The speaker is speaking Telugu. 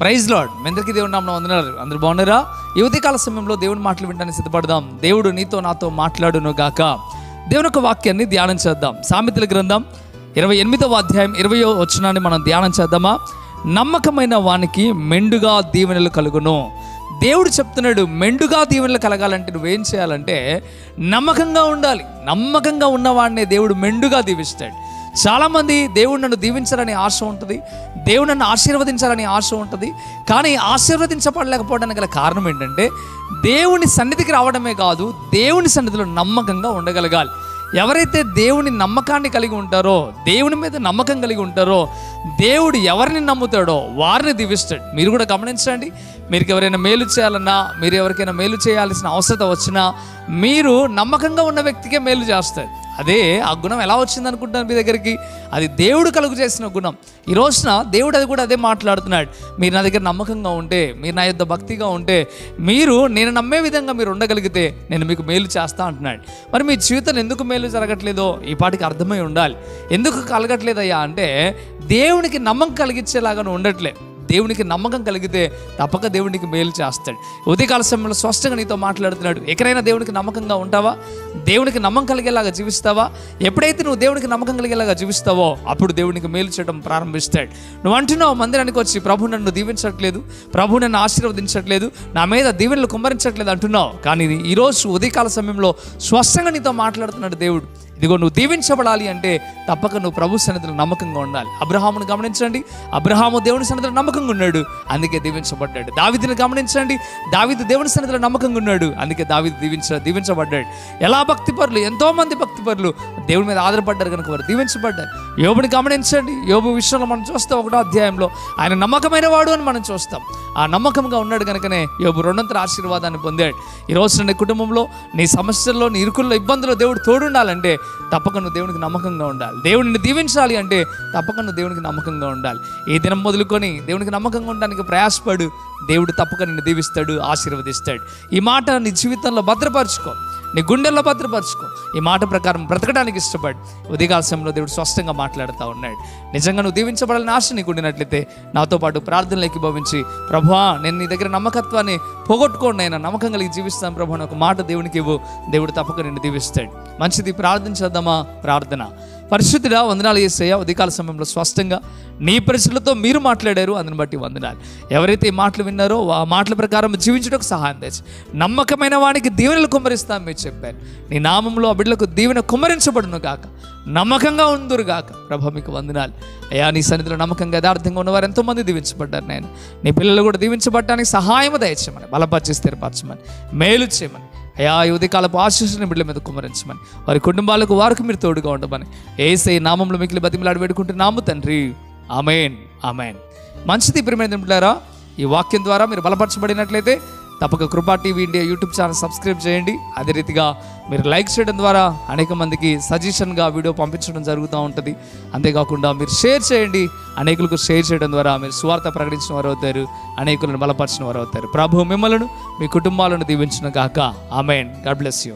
Praise lord. మీ అందరికీ దేవుని నామమున వందనాలు. అందరూ బాగున్నారా? ఈ ఉదయకాల సమయంలో దేవుని మాటలు వినడానికి సిద్ధపడదాం. దేవుడు నీతో నాతో మాట్లాడును గాక. దేవుని యొక్క వాక్యాన్ని ధ్యానం చేద్దాం. సామెతల గ్రంథం 28వ అధ్యాయం 20వ వచనాన్ని మనం ధ్యానం చేద్దామా? నమ్మకమైన వానికి మెండుగా దీవెనలు కలుగును. దేవుడు చెప్తున్నాడు, మెండుగా దీవెనలు కలగాలంటే నువ్వేం చేయాలంటే నమ్మకంగా ఉండాలి. నమ్మకంగా ఉన్నవాడినే దేవుడు మెండుగా దీవిస్తాడు. చాలామంది దేవుడు నన్ను దీవించాలని ఆశ ఉంటుంది, దేవుడు నన్ను ఆశీర్వదించాలని ఆశ ఉంటుంది. కానీ ఆశీర్వదించబడలేకపోవడానికి గల కారణం ఏంటంటే దేవుని సన్నిధికి రావడమే కాదు, దేవుని సన్నిధిలో నమ్మకంగా ఉండగలగాలి. ఎవరైతే దేవుని నమ్మకాన్ని కలిగి ఉంటారో, దేవుని మీద నమ్మకం కలిగి ఉంటారో, దేవుడు ఎవరిని నమ్ముతాడో వారిని దీవిస్తాడు. మీరు కూడా గమనించండి, మీరు ఎవరైనా మేలు చేయాలన్నా, మీరు ఎవరికైనా మేలు చేయాల్సిన అవసరం వచ్చినా మీరు నమ్మకంగా ఉన్న వ్యక్తికే మేలు చేస్తారు. అదే ఆ గుణం ఎలా వచ్చింది అనుకుంటున్నారు మీ దగ్గరికి? అది దేవుడు కలుగు చేసిన గుణం. ఈ రోజున దేవుడు అది కూడా అదే మాట్లాడుతున్నాడు. మీరు నా దగ్గర నమ్మకంగా ఉంటే, మీరు నా యొద్ద భక్తిగా ఉంటే, మీరు నేను నమ్మే విధంగా మీరు ఉండగలిగితే నేను మీకు మేలు చేస్తా అంటున్నాడు. మరి మీ జీవితంలో ఎందుకు మేలు జరగట్లేదో ఈ పాటికి అర్థమై ఉండాలి. ఎందుకు కలగట్లేదయ్యా అంటే దేవునికి నమ్మకం కలిగించేలాగా ఉండట్లే. దేవునికి నమ్మకం కలిగితే తప్పక దేవునికి మేలు చేస్తాడు. ఉదయకాల సమయంలో స్పష్టంగా నీతో మాట్లాడుతున్నాడు. ఎక్కడైనా దేవునికి నమ్మకంగా ఉంటావా? దేవునికి నమ్మకం కలిగేలాగా జీవిస్తావా? ఎప్పుడైతే నువ్వు దేవునికి నమ్మకం కలిగేలాగా జీవిస్తావో అప్పుడు దేవునికి మేలు చేయడం ప్రారంభిస్తాడు. నువ్వు అంటున్నావు, మందిరానికి వచ్చి ప్రభు నన్ను దీవించట్లేదు, ప్రభు నన్ను ఆశీర్వదించట్లేదు, నా మీద దీవెనలు కుమ్మరించట్లేదు అంటున్నావు. కానీ ఈరోజు ఉదయకాల సమయంలో స్పష్టంగా నీతో మాట్లాడుతున్నాడు దేవుడు. ఇదిగో నువ్వు దీవించబడాలి అంటే తప్పక నువ్వు ప్రభు సన్నిధిలో నమ్మకంగా ఉండాలి. అబ్రహామును గమనించండి, అబ్రహాము దేవుని సన్నిధిలో నమ్మకంగా ఉన్నాడు, అందుకే దీవించబడ్డాడు. దావీదుని గమనించండి, దావీదు దేవుని సన్నిధిలో నమ్మకంగా ఉన్నాడు, అందుకే దావీదు దీవించబడ్డాడు. ఎలా భక్తిపరులు, ఎంతోమంది భక్తిపరులు దేవుని మీద ఆధారపడ్డారు కనుక వారు దీవించబడ్డారు. యోబుని గమనించండి, యోబు విషయంలో మనం చూస్తాం 1వ అధ్యాయంలో ఆయన నమ్మకమైన వాడు అని మనం చూస్తాం. ఆ నమ్మకంగా ఉన్నాడు కనుకనే యోబు 2 ఆశీర్వాదాన్ని పొందాడు. ఈ రోజు నీ కుటుంబంలో, నీ సమస్యల్లో, నీ ఇరుకుల్లో, ఇబ్బందుల్లో దేవుడు తోడుండాలంటే తప్పక నువ్వు దేవునికి నమ్మకంగా ఉండాలి. దేవుడిని దీవించాలి అంటే తప్పక నువ్వు దేవునికి నమ్మకంగా ఉండాలి. ఈ దినం మొదలుకొని దేవునికి నమ్మకంగా ఉండడానికి ప్రయాసపడు. దేవుడు తప్పక నిన్ను దీవిస్తాడు, ఆశీర్వదిస్తాడు. ఈ మాట నీ జీవితంలో భద్రపరచుకో, నీ గుండెల్లో భద్రపరచుకో. ఈ మాట ప్రకారం బ్రతకడానికి ఇష్టపడి ఉదయకాల సమయంలో దేవుడు స్పష్టంగా మాట్లాడుతూ ఉన్నాడు. నిజంగా నువ్వు దీవించబడాలని ఆశ నీకు ఉండినట్లయితే నాతో పాటు ప్రార్థనలోకి భావించి, ప్రభువా నేను నీ దగ్గర నమ్మకత్వాన్ని పోగొట్టుకోండి, నేను నమ్మకం కలిగి జీవిస్తాను ప్రభు అని ఒక మాట దేవునికి ఇవ్వు. దేవుడు తప్పక నిన్ను దీవిస్తాడు. మంచిది, ప్రార్థించేద్దామా? ప్రార్థన. పరిశుద్ధుడా, వందనాలు యేసయ్యా. ఉదయకాల సమయంలో స్పష్టంగా నీ పరిస్థితులతో మీరు మాట్లాడారు, అందుని బట్టి వందనాలు. ఎవరైతే ఈ మాటలు విన్నారో ఆ మాటల ప్రకారం జీవించడానికి సహాయం తెచ్చి, నమ్మకమైన వానికి దీవెనలు కుమ్మరిస్తాను మీరు చెప్పారు. నీ నామంలో ఆ బిడ్డలకు దీవెన కుమ్మరించబడును గాక, నమ్మకంగా ఉందురు గాక. ప్రభు మీకు వందనాలు అయ్యా. నీ సన్నిధిలో నమ్మకంగా యథార్థంగా ఉన్నవారు ఎంతోమంది దీవించబడ్డారు నాయన. నీ పిల్లలు కూడా దీవించబడటానికి సహాయం దయచేయమని, బలపరిచి స్థిరపరచమని, మేలు చేయమని అయ్యా. ఈ ఉదయకాలపు ఆశీస్సుని బిడ్డల మీద కుమ్మరించమని, వారి కుటుంబాలకు వారికి మీరు తోడుగా ఉండమని యేసయ్య నామంలో మిగిలి బతిమలాడి వేడుకుంటున్నాము తండ్రి. ఆమేన్, ఆమేన్. మంచిది ప్రియమైన బిడ్డలారా, ఈ వాక్యం ద్వారా మీరు బలపరచబడినట్లయితే తప్పక కృపా TV India YouTube channel subscribe చేయండి. అదే రీతిగా మీరు లైక్ చేయడం ద్వారా అనేక మందికి సజెషన్గా వీడియో పంపించడం జరుగుతూ ఉంటుంది. అంతేకాకుండా మీరు షేర్ చేయండి. అనేకులకు షేర్ చేయడం ద్వారా మీరు సువార్త ప్రకటించిన వారు అవుతారు, అనేకులను బలపరిచిన వారు అవుతారు. ప్రభు మిమ్మలను, మీ కుటుంబాలను దీవించును గాక. ఆమేన్. God bless you.